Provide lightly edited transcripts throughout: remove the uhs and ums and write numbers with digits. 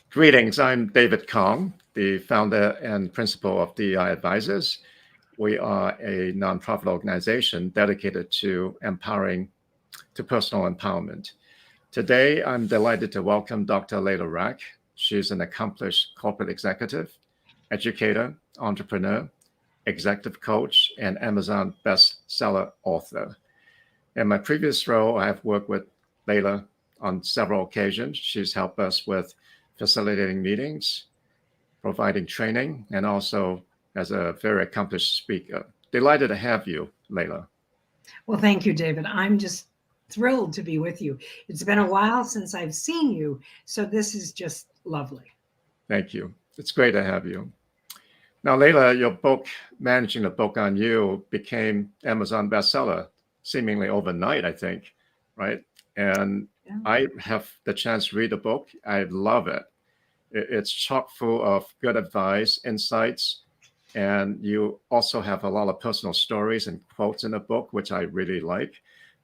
Greetings, I'm David Kong, the founder and principal of DEI Advisors. We are a nonprofit organization dedicated to personal empowerment. Today, I'm delighted to welcome Dr. Lalia Rach. She's an accomplished corporate executive, educator, entrepreneur, executive coach, and Amazon bestseller author. In my previous role, I have worked with Lalia on several occasions. She's helped us with facilitating meetings, providing training, and also as a very accomplished speaker. Delighted to have you, Lalia. Well, thank you, David. I'm just thrilled to be with you. It's been a while since I've seen you, so this is just lovely. Thank you. It's great to have you. Now, Lalia, your book, Managing the Book on You, became Amazon bestseller seemingly overnight, I think, right? And yeah. I have the chance to read the book. I love it. It's chock full of good advice, insights, and you also have a lot of personal stories and quotes in the book, which I really like.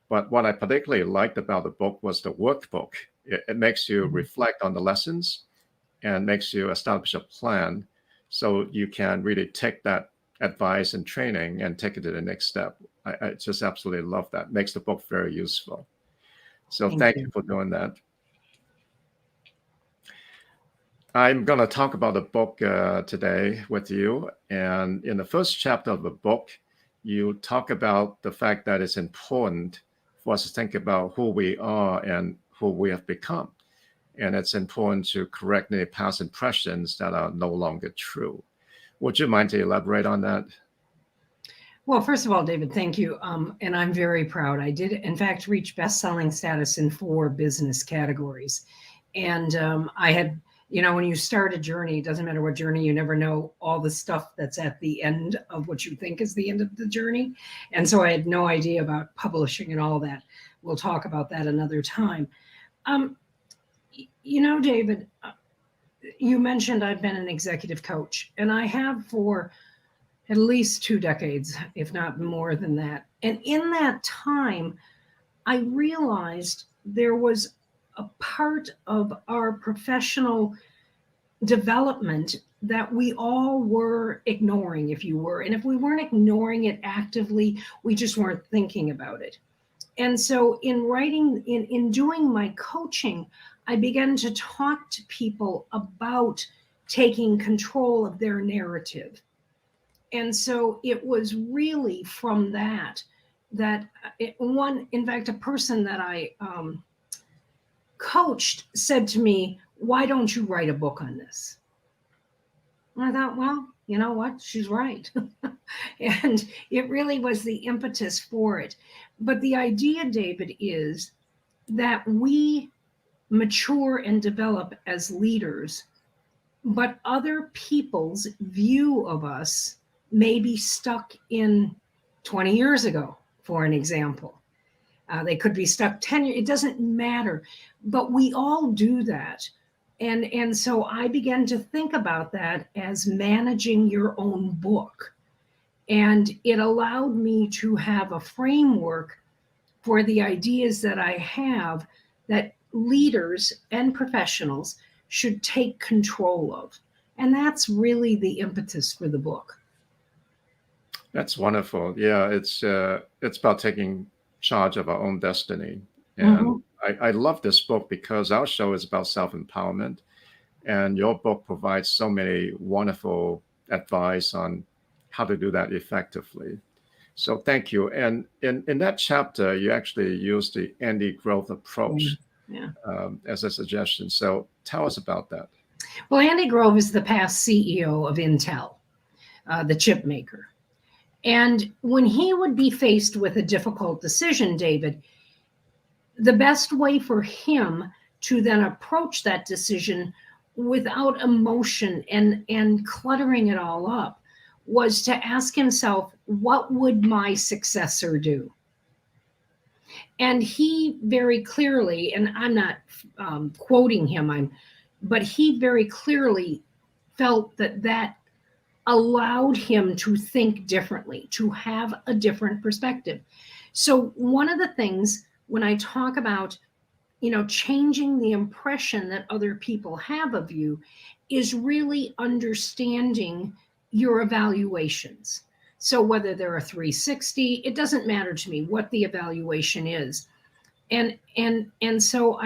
But what I particularly liked about the book was the workbook. It makes you reflect on the lessons and makes you establish a plan so you can really take that advice and training and take it to the next step. I just absolutely love that. Makes the book very useful. So thank you for doing that. I'm going to talk about the book today with you. And in the first chapter of the book, you talk about the fact that it's important for us to think about who we are and who we have become. And it's important to correct any past impressions that are no longer true. Would you mind to elaborate on that? Well, first of all, David, thank you. And I'm very proud. I did, in fact, reach best-selling status in 4 business categories. And I had, when you start a journey, it doesn't matter what journey, you never know all the stuff that's at the end of what you think is the end of the journey. And so I had no idea about publishing and all that. We'll talk about that another time. David, you mentioned I've been an executive coach, and I have for at least 2 decades, if not more than that. And in that time, I realized there was a part of our professional development that we all were ignoring, if you were. And if we weren't ignoring it actively, we just weren't thinking about it. And so in writing, in doing my coaching, I began to talk to people about taking control of their narrative. And so it was really from that in fact, a person that I coached said to me, "Why don't you write a book on this?" And I thought, well, you know what? She's right. And it really was the impetus for it. But the idea, David, is that we mature and develop as leaders, but other people's view of us may be stuck in 20 years ago, for an example. They could be stuck 10 years, it doesn't matter. But we all do that. And so I began to think about that as managing your own book. And it allowed me to have a framework for the ideas that I have that leaders and professionals should take control of. And that's really the impetus for the book. That's wonderful. Yeah, it's about taking charge of our own destiny. And I love this book because our show is about self-empowerment. And your book provides so many wonderful advice on how to do that effectively. So thank you. And in that chapter, you actually used the Andy Grove approach as a suggestion. So tell us about that. Well, Andy Grove is the past CEO of Intel, the chip maker. And when he would be faced with a difficult decision, David, the best way for him to then approach that decision without emotion and cluttering it all up was to ask himself, what would my successor do? And he very clearly, and I'm not quoting him, but he very clearly felt that allowed him to think differently, to have a different perspective. So one of the things when I talk about, changing the impression that other people have of you is really understanding your evaluations. So whether they're a 360, it doesn't matter to me what the evaluation is. And so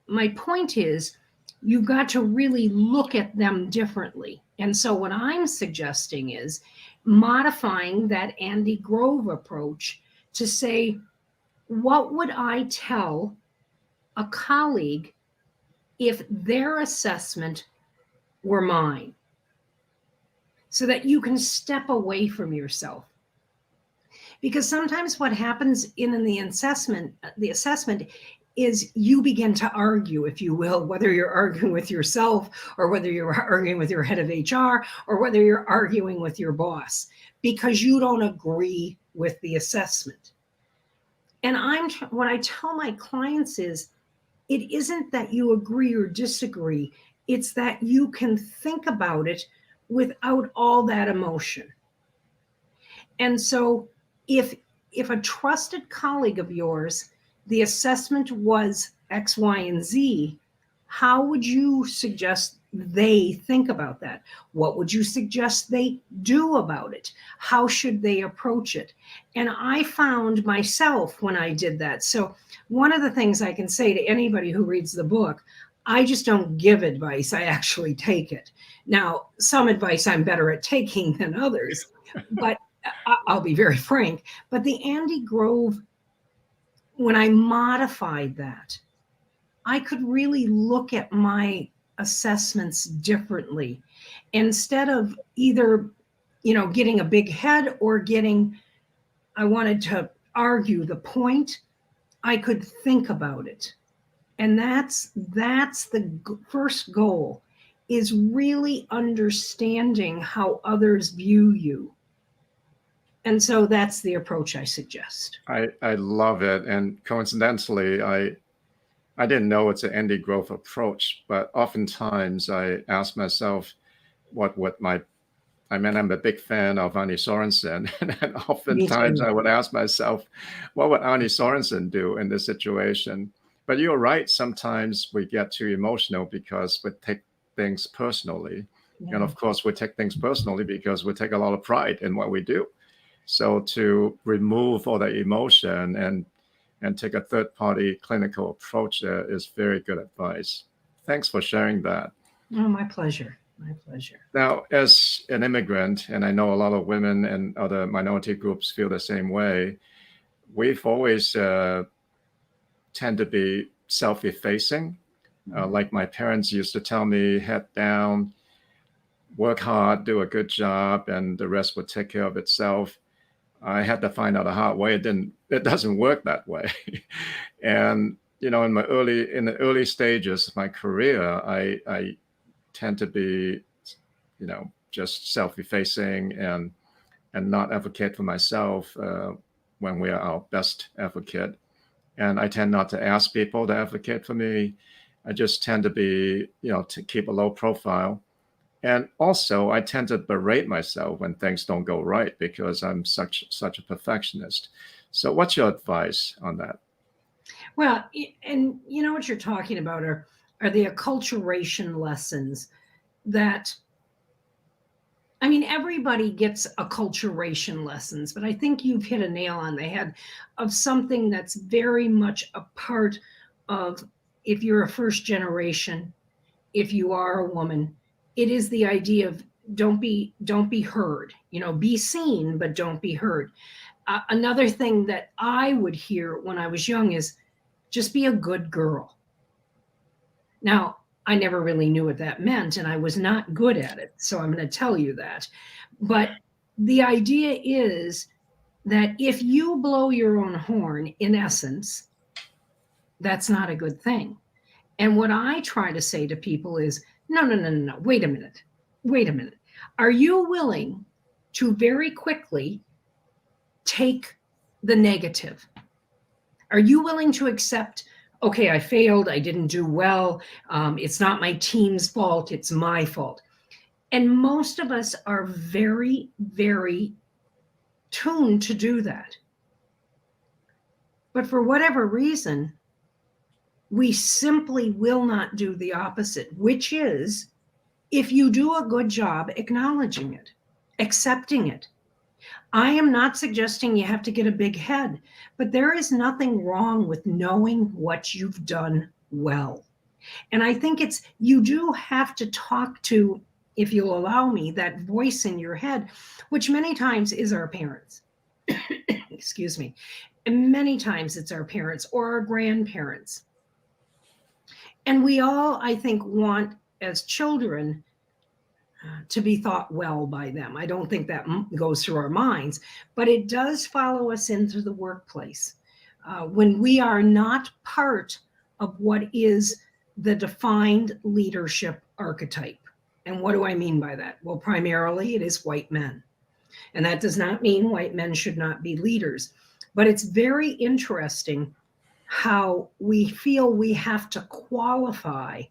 my point is, you've got to really look at them differently. And so what I'm suggesting is modifying that Andy Grove approach to say, what would I tell a colleague if their assessment were mine? So that you can step away from yourself. Because sometimes what happens in the assessment is you begin to argue, if you will, whether you're arguing with yourself or whether you're arguing with your head of HR or whether you're arguing with your boss, because you don't agree with the assessment. And what I tell my clients is, it isn't that you agree or disagree, it's that you can think about it without all that emotion. And so if a trusted colleague of yours, the assessment was X, Y, and Z, how would you suggest they think about that? What would you suggest they do about it? How should they approach it? And I found myself when I did that. So one of the things I can say to anybody who reads the book, I just don't give advice, I actually take it. Now, some advice I'm better at taking than others, but I'll be very frank. But the Andy Grove, when I modified that, I could really look at my assessments differently. Instead of either, getting a big head or I wanted to argue the point, I could think about it. And that's the first goal, is really understanding how others view you. And so that's the approach I suggest. I love it. And coincidentally, I didn't know it's an Andy Grove approach, but oftentimes I ask myself, I'm a big fan of Arnie Sorensen. And oftentimes I would ask myself, what would Arnie Sorensen do in this situation? But you're right. Sometimes we get too emotional because we take things personally. Yeah. And of course, we take things personally because we take a lot of pride in what we do. So to remove all the emotion and take a third-party clinical approach there is very good advice. Thanks for sharing that. Oh, my pleasure. My pleasure. Now, as an immigrant, and I know a lot of women and other minority groups feel the same way, we've always tend to be self-effacing. Like my parents used to tell me, head down, work hard, do a good job, and the rest would take care of itself. I had to find out the hard way. It doesn't work that way. And, in the early stages of my career, I tend to be, just self-effacing and not advocate for myself when we are our best advocate. And I tend not to ask people to advocate for me. I just tend to be, to keep a low profile. And also, I tend to berate myself when things don't go right because I'm such a perfectionist. So what's your advice on that? Well, and you know what you're talking about are the acculturation lessons that, everybody gets acculturation lessons, but I think you've hit a nail on the head of something that's very much a part of, if you're a first generation, if you are a woman, it is the idea of don't be heard, be seen, but don't be heard. Another thing that I would hear when I was young is just be a good girl. Now, I never really knew what that meant, and I was not good at it. So I'm going to tell you that. But the idea is that if you blow your own horn, in essence, that's not a good thing. And what I try to say to people is, no. Wait a minute. Are you willing to very quickly take the negative? Are you willing to accept, okay, I failed, I didn't do well, it's not my team's fault, it's my fault? And most of us are very, very tuned to do that. But for whatever reason, we simply will not do the opposite, which is, if you do a good job acknowledging it, accepting it. I am not suggesting you have to get a big head, but there is nothing wrong with knowing what you've done well. And I think you do have to talk to, if you'll allow me, that voice in your head, which many times is our parents. Excuse me. And many times it's our parents or our grandparents. And we all, I think, want as children to be thought well by them. I don't think that goes through our minds, but it does follow us into the workplace. When we are not part of what is the defined leadership archetype. And what do I mean by that? Well, primarily it is white men. And that does not mean white men should not be leaders. But it's very interesting how we feel we have to qualify.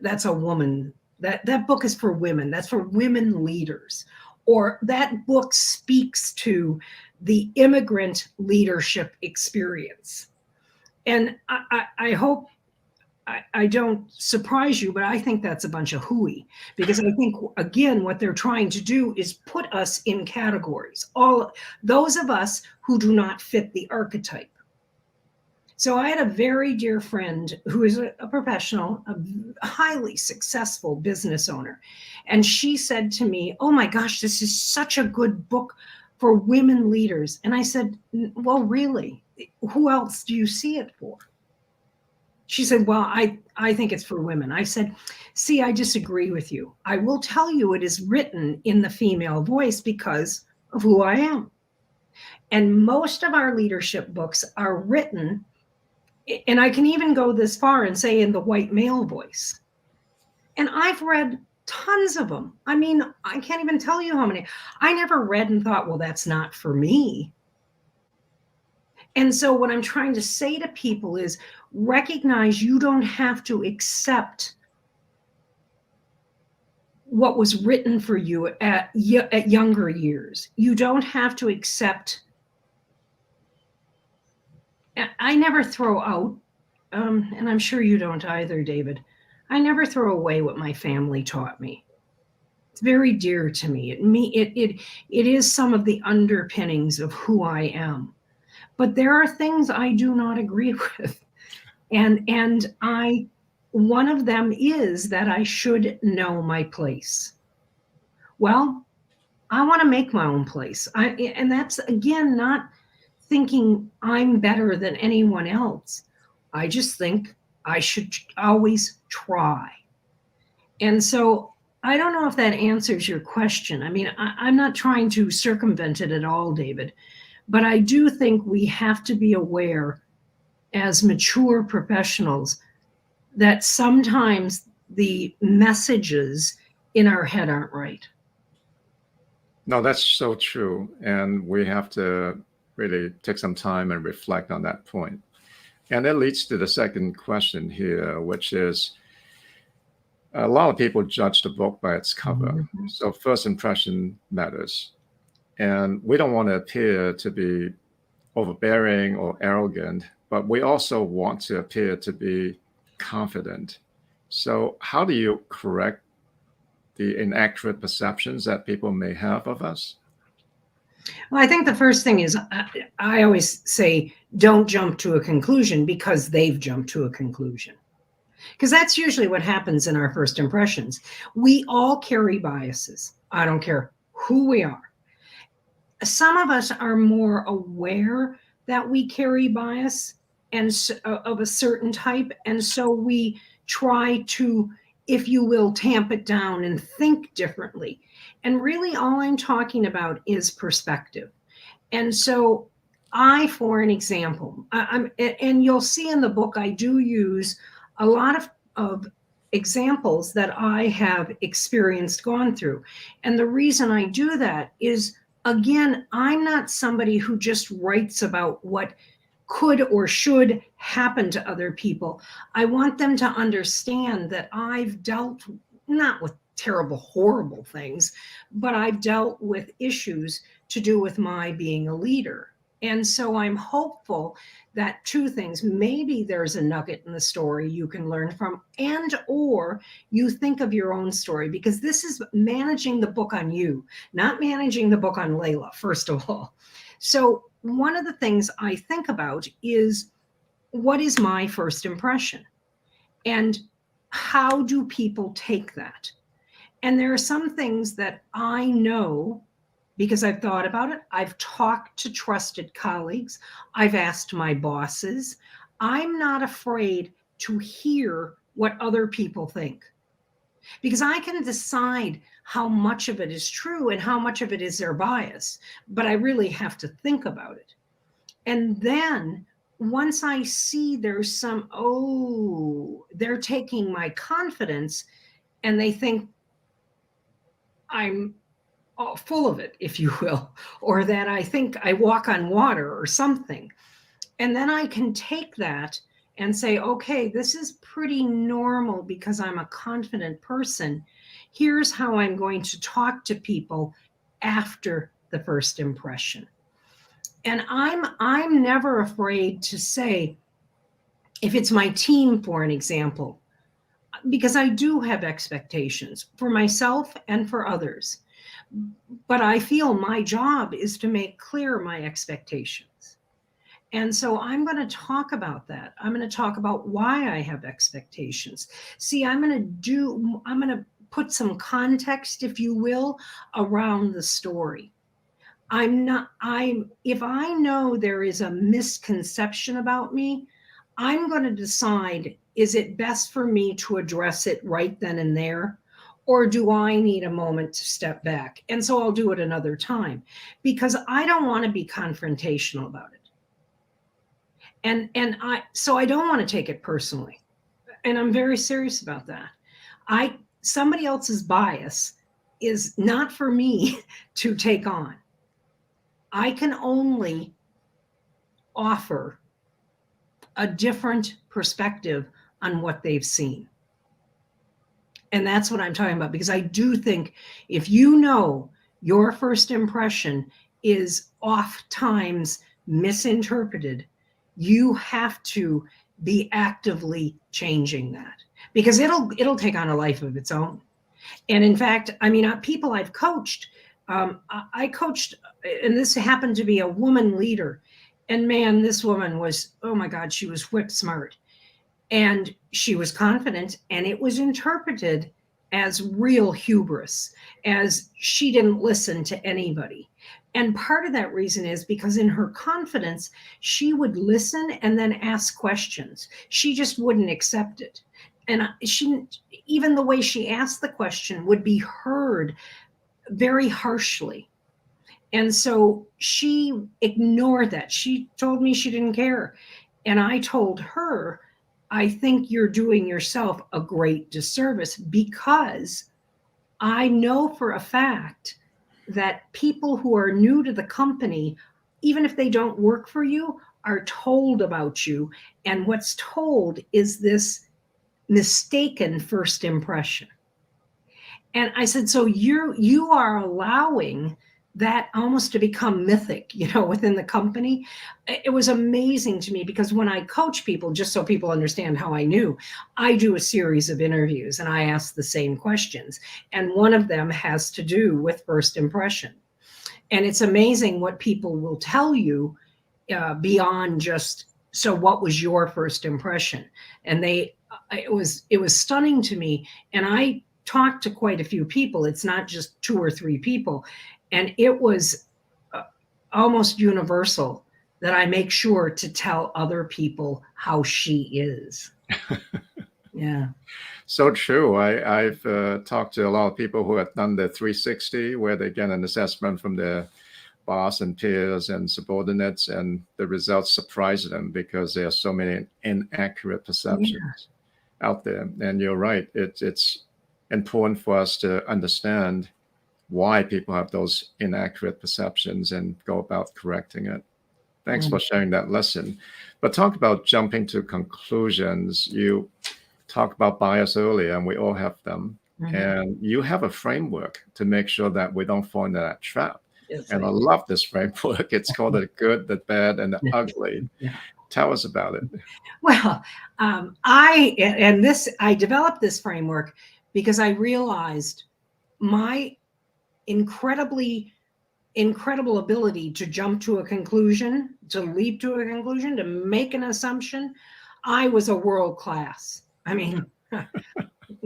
That's a woman. That book is for women. That's for women leaders. Or that book speaks to the immigrant leadership experience. And I hope I don't surprise you, but I think that's a bunch of hooey, because I think, again, what they're trying to do is put us in categories, all those of us who do not fit the archetype. So I had a very dear friend who is a professional, a highly successful business owner. And she said to me, "Oh my gosh, this is such a good book for women leaders." And I said, "Well, really, who else do you see it for?" She said, "Well, I think it's for women." I said, "See, I disagree with you. I will tell you it is written in the female voice because of who I am. And most of our leadership books are written, and I can even go this far and say in the white male voice. And I've read tons of them. I mean, I can't even tell you how many. I never read and thought, well, that's not for me." And so what I'm trying to say to people is recognize you don't have to accept what was written for you at younger years. You don't have to accept. I never throw out, and I'm sure you don't either, David. I never throw away what my family taught me. It's very dear to me. It is some of the underpinnings of who I am. But there are things I do not agree with. And one of them is that I should know my place. Well, I want to make my own place. And that's, again, not thinking I'm better than anyone else. I just think I should always try. And so I don't know if that answers your question. I mean, I'm not trying to circumvent it at all, David. But I do think we have to be aware as mature professionals that sometimes the messages in our head aren't right. No, that's so true. And we have to really take some time and reflect on that point. And that leads to the second question here, which is a lot of people judge the book by its cover. Mm-hmm. So first impression matters. And we don't want to appear to be overbearing or arrogant, but we also want to appear to be confident. So how do you correct the inaccurate perceptions that people may have of us? Well, I think the first thing is I always say, don't jump to a conclusion because they've jumped to a conclusion. Because that's usually what happens in our first impressions. We all carry biases. I don't care who we are. Some of us are more aware that we carry bias and of a certain type. And so we try to, if you will, tamp it down and think differently. And really all I'm talking about is perspective. And so for an example, and you'll see in the book, I do use a lot of examples that I have experienced, gone through. And the reason I do that is, again, I'm not somebody who just writes about what could or should happen to other people. I want them to understand that I've dealt not with terrible, horrible things, but I've dealt with issues to do with my being a leader. And so I'm hopeful that two things, maybe there's a nugget in the story you can learn from, and or you think of your own story, because this is managing the book on you, not managing the book on Layla, first of all. So one of the things I think about is, what is my first impression? And how do people take that? And there are some things that I know because I've thought about it. I've talked to trusted colleagues. I've asked my bosses. I'm not afraid to hear what other people think, because I can decide how much of it is true and how much of it is their bias, but I really have to think about it. And then once I see there's some, oh, they're taking my confidence and they think I'm full of it, if you will, or that I think I walk on water or something. And then I can take that and say, okay, this is pretty normal because I'm a confident person. Here's how I'm going to talk to people after the first impression. And I'm never afraid to say, if it's my team, for an example, because I do have expectations for myself and for others. But I feel my job is to make clear my expectations. And so I'm going to talk about that. I'm going to talk about why I have expectations. See, I'm going to put some context, if you will, around the story. If I know there is a misconception about me, I'm going to decide, is it best for me to address it right then and there? Or do I need a moment to step back? And so I'll do it another time, because I don't want to be confrontational about it. So I don't want to take it personally. And I'm very serious about that. Somebody else's bias is not for me to take on. I can only offer a different perspective on what they've seen. And that's what I'm talking about, because I do think if you know your first impression is oft times misinterpreted, you have to be actively changing that, because it'll take on a life of its own. And in fact, I mean, people I've coached, I coached, and this happened to be a woman leader. And man, this woman was, oh my God, she was whip smart. And she was confident, and it was interpreted as real hubris, as she didn't listen to anybody. And part of that reason is because in her confidence, she would listen and then ask questions. She just wouldn't accept it. And even the way she asked the question would be heard very harshly. And so she ignored that. She told me she didn't care. And I told her, I think you're doing yourself a great disservice, because I know for a fact that people who are new to the company, even if they don't work for you, are told about you. And what's told is this mistaken first impression. And I said, so you are allowing that almost to become mythic, within the company. It was amazing to me, because when I coach people, just so people understand how I knew, I do a series of interviews and I ask the same questions. And one of them has to do with first impression. And it's amazing what people will tell you beyond just, so what was your first impression? And it was stunning to me. And I talked to quite a few people. It's not just 2 or 3 people. And it was almost universal that I make sure to tell other people how she is. Yeah. So true. I've talked to a lot of people who have done the 360, where they get an assessment from their boss and peers and subordinates, and the results surprise them because there are so many inaccurate perceptions out there. And you're right. It's important for us to understand why people have those inaccurate perceptions and go about correcting it. Thanks for sharing that lesson. But talk about jumping to conclusions. You talked about bias earlier, and we all have them. And you have a framework to make sure that we don't fall into that trap. And I love this framework. It's called the good, the bad, and the ugly. Yeah. Tell us about it. Well, I developed this framework because I realized my incredible ability to jump to a conclusion, to leap to a conclusion, to make an assumption. I was a world class. I mean,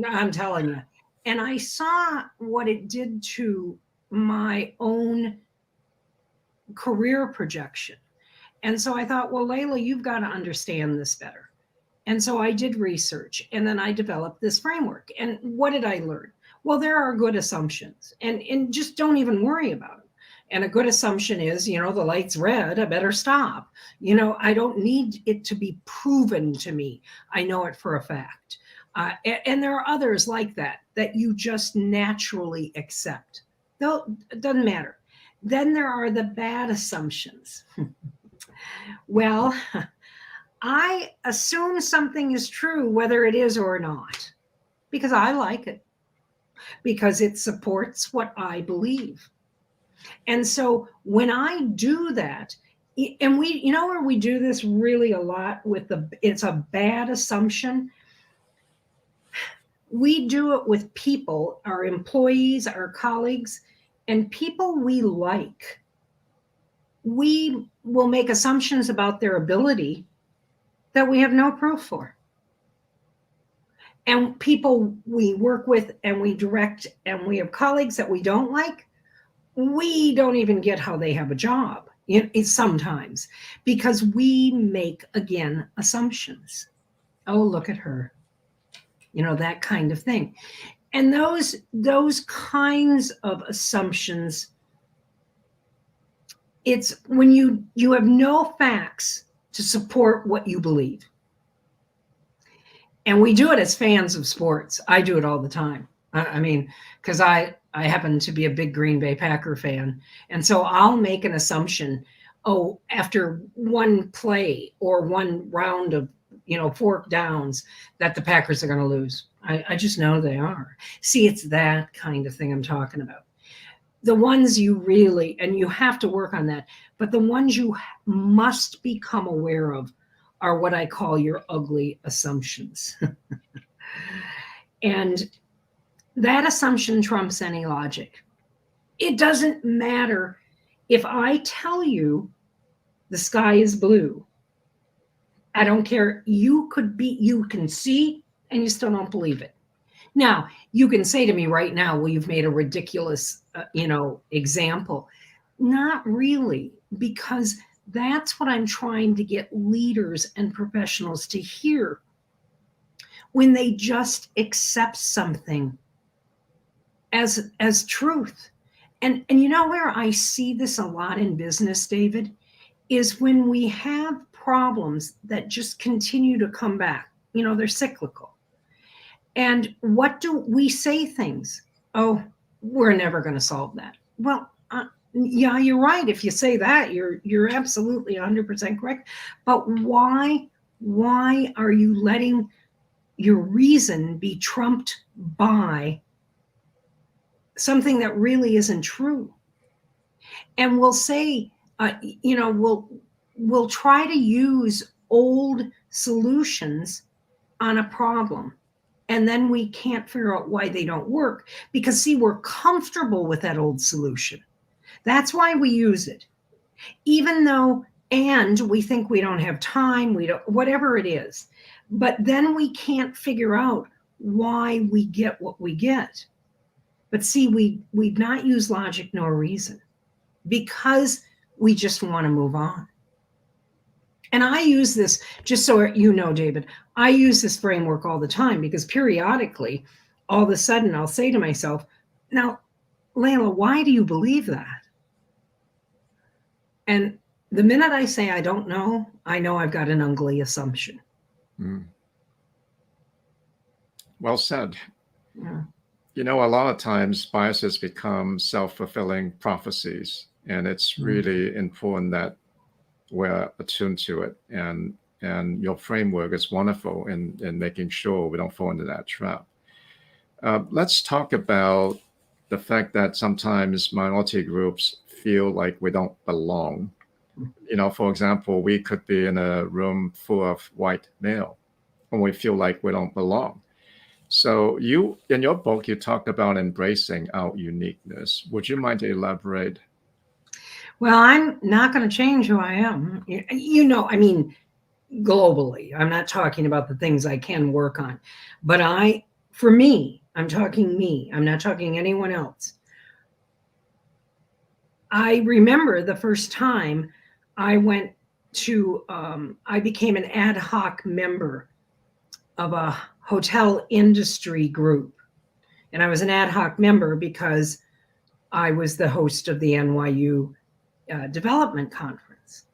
I'm telling you. And I saw what it did to my own career projection. And so I thought, well, Layla, you've got to understand this better. And so I did research, and then I developed this framework. And what did I learn? Well, there are good assumptions, and just don't even worry about them. And a good assumption is, the light's red, I better stop. I don't need it to be proven to me. I know it for a fact. And there are others like that you just naturally accept. Though it doesn't matter. Then there are the bad assumptions. Well, I assume something is true, whether it is or not, because I like it, because it supports what I believe. And so when I do that, and where we do this really a lot it's a bad assumption. We do it with people, our employees, our colleagues, and people we like. We will make assumptions about their ability that we have no proof for. And people we work with and we direct, and we have colleagues that we don't like, we don't even get how they have a job sometimes, because we make, again, assumptions. Oh, look at her. That kind of thing. And those kinds of assumptions, it's when you have no facts to support what you believe. And we do it as fans of sports. I do it all the time. I mean, because I happen to be a big Green Bay Packer fan. And so I'll make an assumption, after one play or one round of, 4 downs, that the Packers are going to lose. I just know they are. See, it's that kind of thing I'm talking about. The ones you really, and you have to work on that, but the ones you must become aware of are what I call your ugly assumptions. And that assumption trumps any logic. It doesn't matter if I tell you the sky is blue. I don't care. You can see, and you still don't believe it. Now, you can say to me right now, well, you've made a ridiculous, example. Not really, because that's what I'm trying to get leaders and professionals to hear when they just accept something as truth. And where I see this a lot in business, David, is when we have problems that just continue to come back. They're cyclical. And what do we say? Things, oh, we're never going to solve that. Well, yeah, you're right. If you say that, you're absolutely 100% correct. But why are you letting your reason be trumped by something that really isn't true? And we'll say, we'll try to use old solutions on a problem. And then we can't figure out why they don't work, because, see, we're comfortable with that old solution. That's why we use it. Even though, and we think we don't have time, whatever it is. But then we can't figure out why we get what we get. But see, we've not used logic nor reason, because we just want to move on. And I use this, just so you know, David, I use this framework all the time, because periodically, all of a sudden, I'll say to myself, now, Layla, why do you believe that? And the minute I say I don't know, I know I've got an ugly assumption. Mm. Well said. Yeah. A lot of times biases become self-fulfilling prophecies, and it's really important that we're attuned to it. And your framework is wonderful in making sure we don't fall into that trap. Let's talk about the fact that sometimes minority groups feel like we don't belong. For example, we could be in a room full of white male and we feel like we don't belong. So in your book, you talked about embracing our uniqueness. Would you mind to elaborate? Well, I'm not going to change who I am. I mean, globally, I'm not talking about the things I can work on, but for me, I'm talking me. I'm not talking anyone else. I remember the first time I went to, I became an ad hoc member of a hotel industry group. And I was an ad hoc member because I was the host of the NYU development conference.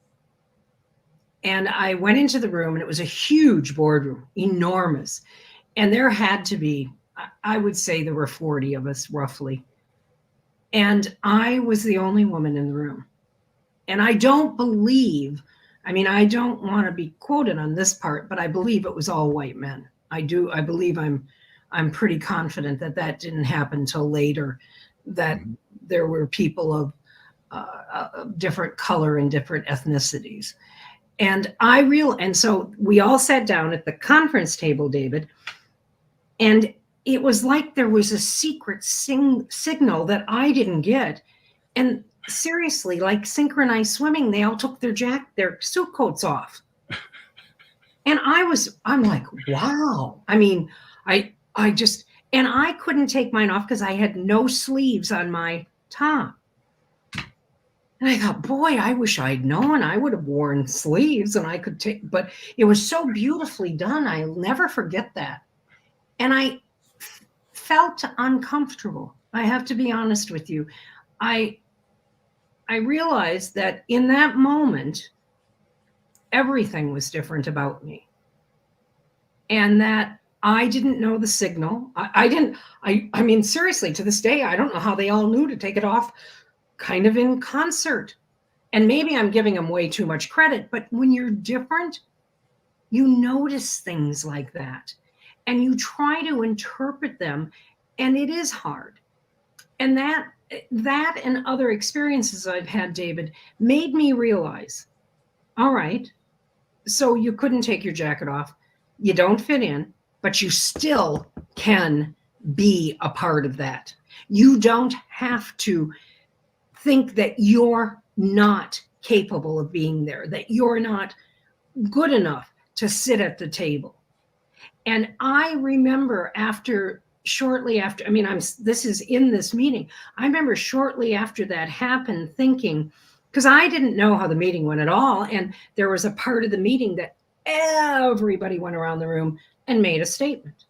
And I went into the room, and it was a huge boardroom, enormous. And there had to be, I would say there were 40 of us roughly. And I was the only woman in the room. And I don't want to be quoted on this part, but I believe it was all white men. I believe I'm pretty confident that didn't happen till later, that there were people of different color and different ethnicities. And so we all sat down at the conference table, David, and it was like there was a secret signal that I didn't get. And seriously, like synchronized swimming, they all took their suit coats off. And I'm like, wow. I mean, I couldn't take mine off because I had no sleeves on my top. And I thought, boy, I wish I'd known. I would have worn sleeves and I could but it was so beautifully done. I'll never forget that. And I felt uncomfortable. I have to be honest with you. I realized that in that moment, everything was different about me. And that I didn't know the signal. I mean, seriously, to this day, I don't know how they all knew to take it off kind of in concert. And maybe I'm giving them way too much credit, but when you're different, you notice things like that and you try to interpret them, and it is hard. And that and other experiences I've had, David, made me realize, all right, so you couldn't take your jacket off. You don't fit in, but you still can be a part of that. You don't have to think that you're not capable of being there, that you're not good enough to sit at the table. And I remember shortly after, this is in this meeting. I remember shortly after that happened thinking, because I didn't know how the meeting went at all. And there was a part of the meeting that everybody went around the room and made a statement.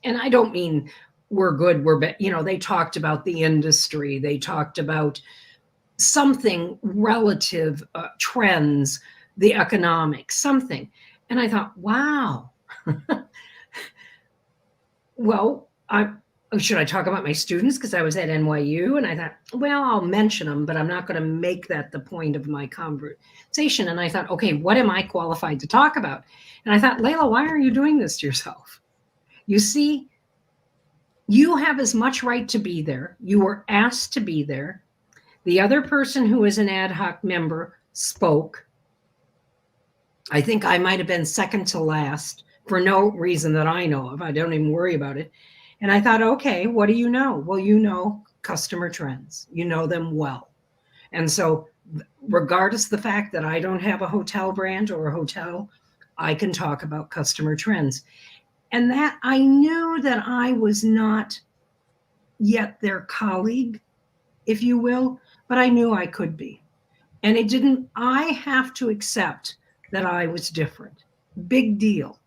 And I don't mean we're good, we're bad. They talked about the industry. They talked about something relative, trends, the economics, something. And I thought, wow. Well, should I talk about my students? Because I was at NYU, and I thought, well, I'll mention them, but I'm not going to make that the point of my conversation. And I thought, okay, what am I qualified to talk about? And I thought, Layla, why are you doing this to yourself? You see, you have as much right to be there. You were asked to be there. The other person who is an ad hoc member spoke. I think I might have been second to last for no reason that I know of. I don't even worry about it. And I thought, okay, what do you know? Well, you know customer trends. You know them well. And so regardless of the fact that I don't have a hotel brand or a hotel, I can talk about customer trends. And that I knew that I was not yet their colleague, if you will, but I knew I could be. And I have to accept that I was different. Big deal.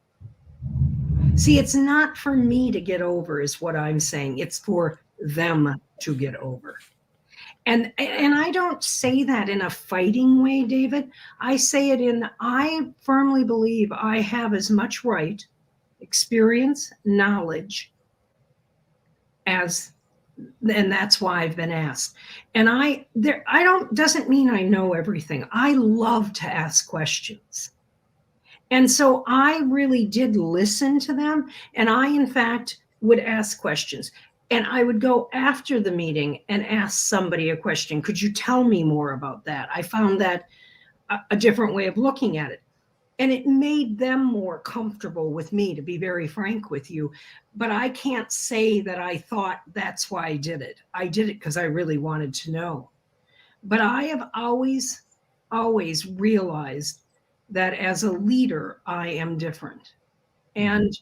See, it's not for me to get over, is what I'm saying. It's for them to get over. And I don't say that in a fighting way, David. I say it I firmly believe I have as much right, experience, knowledge and that's why I've been asked. And doesn't mean I know everything. I love to ask questions. And so I really did listen to them. And I, in fact, would ask questions. And I would go after the meeting and ask somebody a question. Could you tell me more about that? I found that a different way of looking at it. And it made them more comfortable with me, to be very frank with you. But I can't say that I thought that's why I did it. I did it because I really wanted to know. But I have always realized that as a leader, I am different. And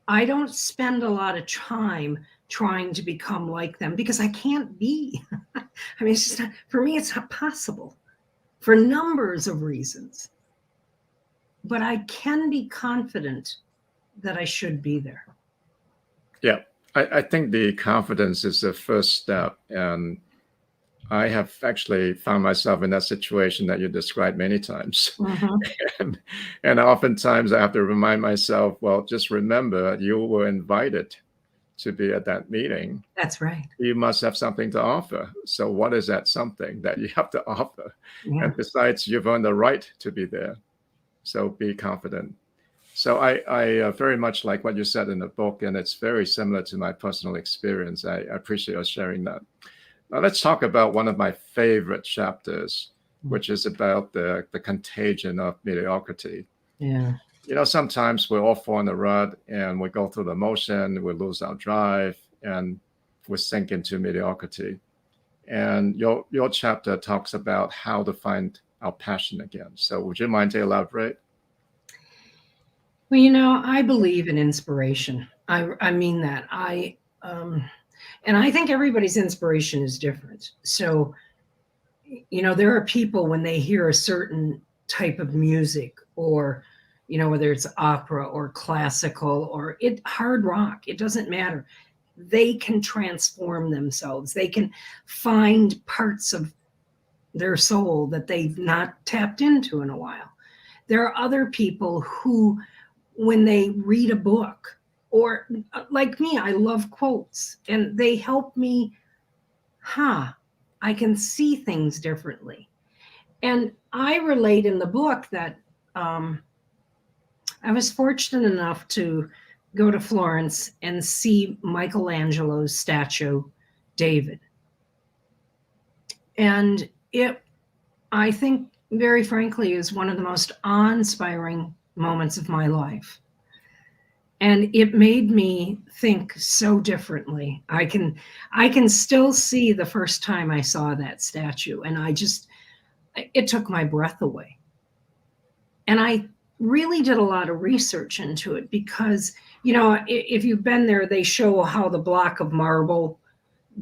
I don't spend a lot of time trying to become like them because I can't be. I mean, it's just not, for me, it's not possible for numbers of reasons. But I can be confident that I should be there. Yeah, I think the confidence is the first step. And I have actually found myself in that situation that you described many times. And oftentimes I have to remind myself, well, just remember you were invited to be at that meeting. That's right. You must have something to offer. So what is that something that you have to offer? Yeah. And besides, you've earned the right to be there. So be confident. So I very much like what you said in the book, and it's very similar to my personal experience. I appreciate you sharing that. Now let's talk about one of my favorite chapters, which is about the contagion of mediocrity. Yeah. You know, sometimes we're all fall in the rut and we go through the motion, we lose our drive, and we sink into mediocrity. And your chapter talks about how to find our passion again. So would you mind to elaborate? Well, you know, I believe in inspiration. I mean that. And I think everybody's inspiration is different. So, you know, there are people when they hear a certain type of music, or, you know, whether it's opera or classical or hard rock, it doesn't matter. They can transform themselves. They can find parts of their soul that they've not tapped into in a while. There are other people who, when they read a book, or like me, I love quotes, and they help me, I can see things differently. And I relate in the book that I was fortunate enough to go to Florence and see Michelangelo's statue, David. And it, I think, very frankly, is one of the most awe-inspiring moments of my life. And it made me think so differently. I can still see the first time I saw that statue, and it took my breath away. And I really did a lot of research into it because, you know, if you've been there, they show how the block of marble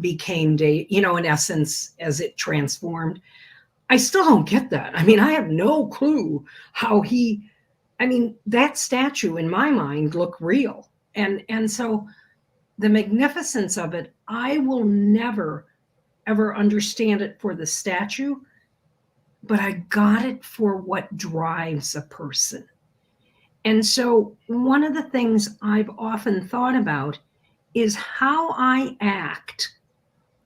became, you know, in essence, as it transformed. I still don't get that. I mean, I have no clue how that statue in my mind looked real. And so the magnificence of it, I will never, ever understand it for the statue, but I got it for what drives a person. And so one of the things I've often thought about is how I act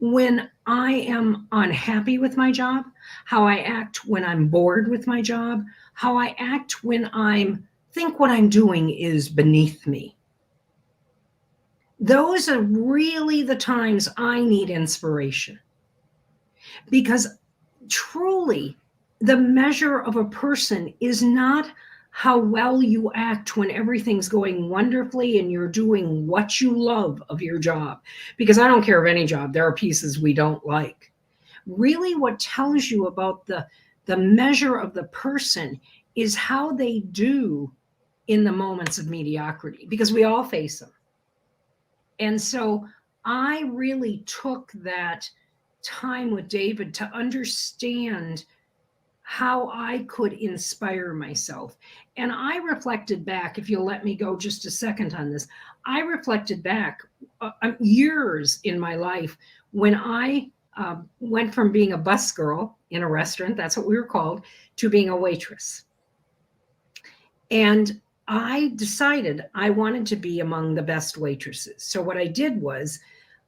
when I am unhappy with my job, how I act when I'm bored with my job, how I act when think what I'm doing is beneath me. Those are really the times I need inspiration. Because truly, the measure of a person is not how well you act when everything's going wonderfully and you're doing what you love of your job. Because I don't care of any job, there are pieces we don't like. Really, what tells you about the measure of the person is how they do in the moments of mediocrity, because we all face them. And so I really took that time with David to understand how I could inspire myself. And I reflected back, if you'll let me go just a second on this, I reflected back years in my life when I went from being a busgirl in a restaurant, that's what we were called, to being a waitress. And I decided I wanted to be among the best waitresses. So what I did was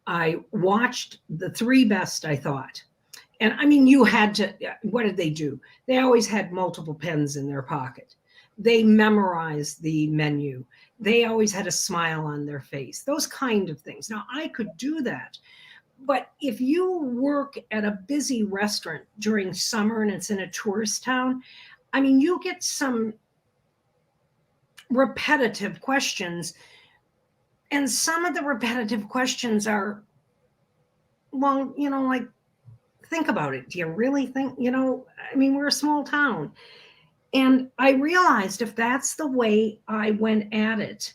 I watched the 3 best, I thought. And I mean, what did they do? They always had multiple pens in their pocket. They memorized the menu. they always had a smile on their face, those kind of things. Now, I could do that. But if you work at a busy restaurant during summer and it's in a tourist town, I mean, you get some repetitive questions. And some of the repetitive questions are, well, like, think about it. Do you really think, I mean, we're a small town. And I realized if that's the way I went at it,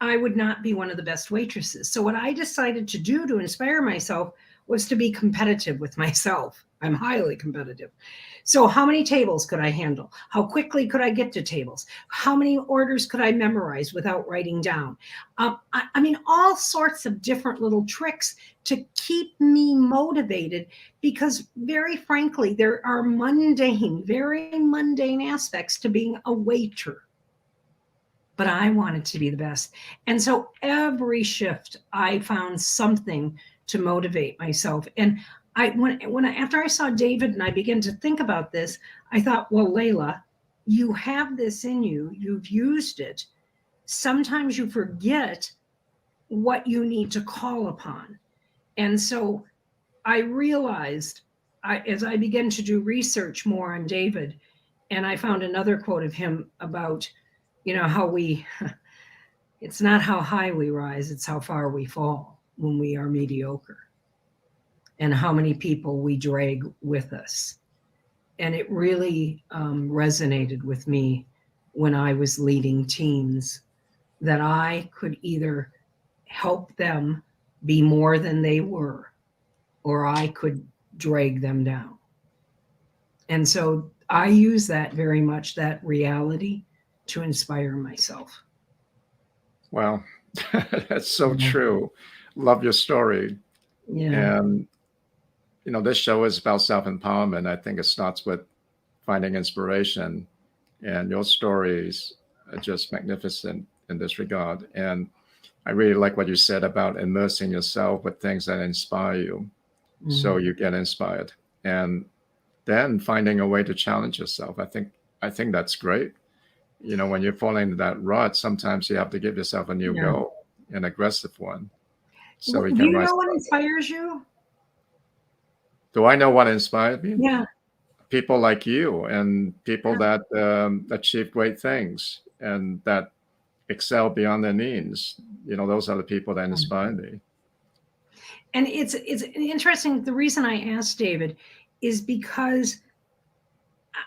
I would not be one of the best waitresses. So what I decided to do to inspire myself was to be competitive with myself. I'm highly competitive. So how many tables could I handle? How quickly could I get to tables? How many orders could I memorize without writing down? I mean, all sorts of different little tricks to keep me motivated, because very frankly, there are very mundane aspects to being a waiter. But I wanted to be the best. And so every shift I found something to motivate myself. And after I saw David and I began to think about this, I thought, well, Layla, you have this in you. You've used it. Sometimes you forget what you need to call upon. And so I realized, as I began to do research more on David, and I found another quote of him about, how it's not how high we rise, it's how far we fall when we are mediocre, and how many people we drag with us. And it really resonated with me when I was leading teams, that I could either help them be more than they were, or I could drag them down. And so I use that very much, that reality, to inspire myself. Wow. That's so true. Love your story. Yeah. And, this show is about self-empowerment. I think it starts with finding inspiration, and your stories are just magnificent in this regard. And I really like what you said about immersing yourself with things that inspire you. So you get inspired, and then finding a way to challenge yourself. I think that's great. When you're falling into that rut, sometimes you have to give yourself a new goal, an aggressive one, so you Do can you rise know what above it. inspires you? Do I know what inspired me? Yeah. People like you, and people that achieve great things and that excel beyond their means. Those are the people that inspire me. And it's interesting. The reason I asked David is because,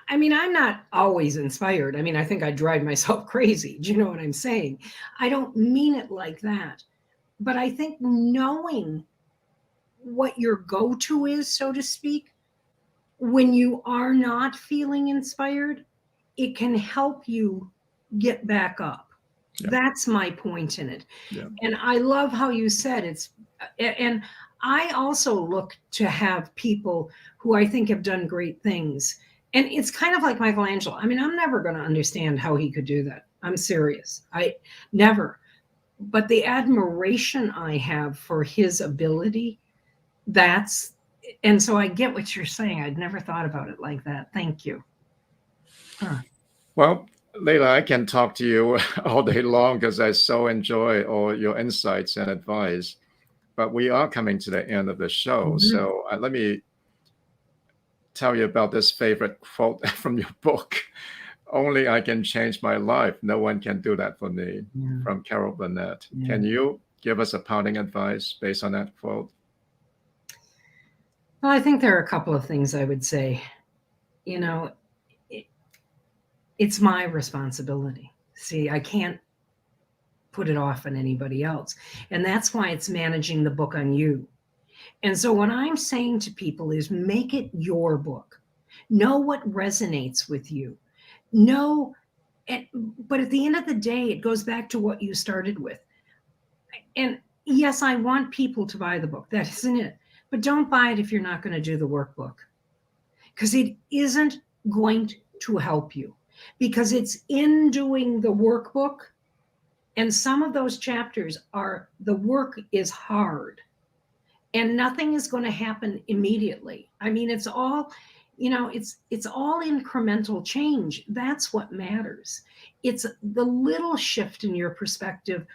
I mean, I'm not always inspired. I mean, I think I drive myself crazy. Do you know what I'm saying? I don't mean it like that. But I think knowing what your go-to is, so to speak, when you are not feeling inspired, it can help you get back up. Yeah. That's my point in it. Yeah. And I love how you said and I also look to have people who I think have done great things. And it's kind of like Michelangelo. I mean, I'm never going to understand how he could do that. I'm serious. I never. But the admiration I have for his ability, and so I get what you're saying. I'd never thought about it like that. Thank you. Huh. Well, Layla, I can talk to you all day long because I so enjoy all your insights and advice. But we are coming to the end of the show. Mhm. So let me tell you about this favorite quote from your book. Only I can change my life. No one can do that for me. Yeah. From Carol Burnett. Yeah. Can you give us a parting advice based on that quote? Well, I think there are a couple of things I would say. It's my responsibility. See, I can't put it off on anybody else. And that's why it's managing the book on you. And so what I'm saying to people is make it your book. Know what resonates with you. But at the end of the day, it goes back to what you started with. And yes, I want people to buy the book. That isn't it. But don't buy it if you're not going to do the workbook, because it isn't going to help you, because it's in doing the workbook. And some of those chapters the work is hard, and nothing is going to happen immediately. I mean, it's all incremental change. That's what matters. It's the little shift in your perspective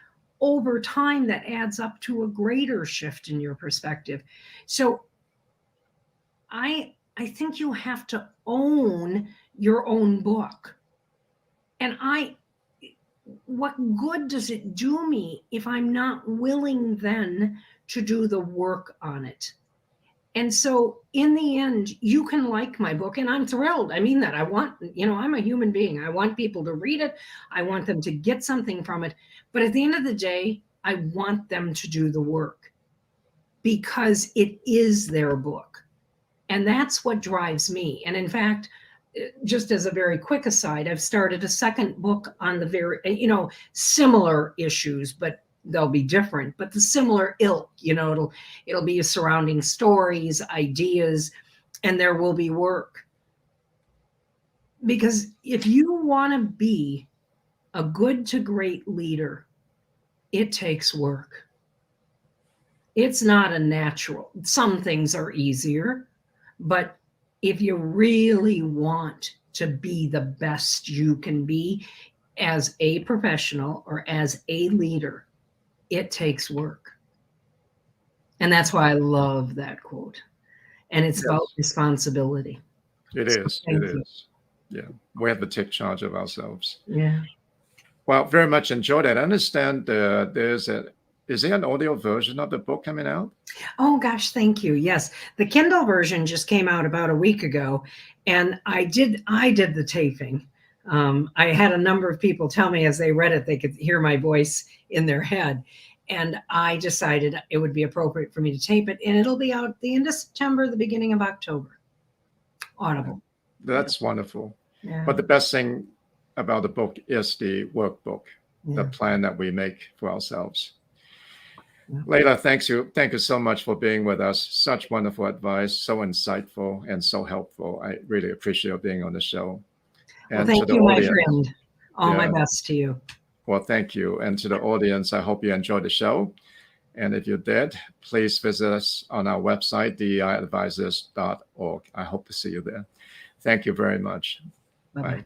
over time that adds up to a greater shift in your perspective. So I think you have to own your own book. And what good does it do me if I'm not willing then to do the work on it? And so in the end, you can like my book, and I'm thrilled. I mean that. I'm a human being. I want people to read it. I want them to get something from it. But at the end of the day, I want them to do the work because it is their book. And that's what drives me. And in fact, just as a very quick aside, I've started a second book on the very, similar issues, but they'll be different, but the similar ilk. It'll be surrounding stories, ideas, and there will be work. Because if you want to be a good to great leader, it takes work. It's not a natural. Some things are easier, but if you really want to be the best you can be as a professional or as a leader, it takes work. And that's why I love that quote. And it's about responsibility. It is. It is. Yeah. We have to take charge of ourselves. Yeah. Well, very much enjoyed it. I understand is there an audio version of the book coming out? Oh gosh, thank you. Yes. The Kindle version just came out about a week ago, and I did the taping. I had a number of people tell me as they read it, they could hear my voice in their head. And I decided it would be appropriate for me to tape it, and it'll be out the end of September, the beginning of October. Audible. That's wonderful. Yeah. But the best thing about the book is the workbook, the plan that we make for ourselves. Layla, thank you so much for being with us. Such wonderful advice, so insightful and so helpful. I really appreciate being on the show. And thank you, my friend. All my best to you. Well, thank you. And to the audience, I hope you enjoyed the show. And if you did, please visit us on our website, deiadvisors.org. I hope to see you there. Thank you very much. Bye-bye. Bye.